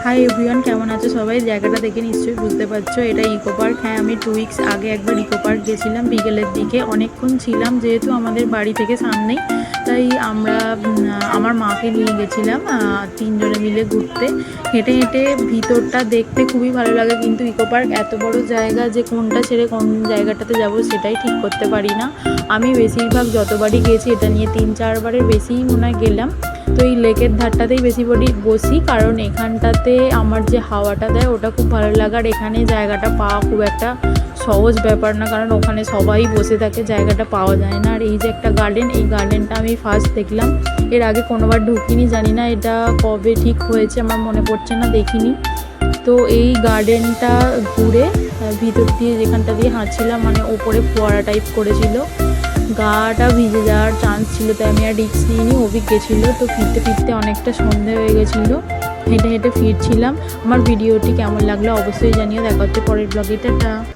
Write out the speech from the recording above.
Hi everyone, কেমন আছো সবাই? জায়গাটা দেখে নিশ্চয়ই বুঝতে পারছো এটা ইকো পার্ক। হ্যাঁ, আমি 2 উইকস আগে একবার ইকো পার্ক গেছিলাম বিকেলের দিকে। অনেকক্ষণ ছিলাম, যেহেতু আমাদের বাড়ি থেকে সামনেই, তাই আমরা আমার মাকে নিয়ে গেছিলাম 3 জনে মিলে ঘুরতে। হেঁটে হেঁটে ভিতরটা দেখতে খুবই ভালো লাগে, কিন্তু ইকো পার্ক এত বড় জায়গা যে কোনটা ছেড়ে কোন জায়গাটাতে যাব সেটাই ঠিক করতে পারি না। আমি বেশিরভাগ যতবারই গেছি এটা নিয়ে 3-4 বারের বেশিই মনে হয় গেলাম। তো এই লেকের ধারটাতেই বেশি বসি, কারণ এখানটাতে আমার যে হাওয়াটা দেয় ওটা খুব ভালো লাগে। আর এখানে জায়গাটা পাওয়া খুব একটা সহজ ব্যাপার না, কারণ ওখানে সবাই বসে থাকে, জায়গাটা পাওয়া যায় না। আর এই যে একটা গার্ডেন, এই গার্ডেনটা আমি ফার্স্ট দেখলাম, এর আগে কোনোবার ঢুকিনি, জানি না এটা কবে ঠিক হয়েছে, আমার মনে পড়ছে না, দেখিনি। তো এই গার্ডেনটা ঘুরে ভিতর দিয়ে যেখানটা দিয়ে হাঁটছিলাম, মানে ওপরে ফোয়ারা টাইপ করেছিল, গাটা ভিজে যাওয়ার চান্স ছিল, তাই আমি আর রিস্ক নিইনি। অভিক গেছিলো, তো ফিরতে ফিরতে অনেকটা সন্ধে হয়ে গেছিলো, হেঁটে হেঁটে ফিরছিলাম। আমার ভিডিওটি কেমন লাগলো অবশ্যই জানিও। দেখা হচ্ছে পরের ব্লগে, টাটা।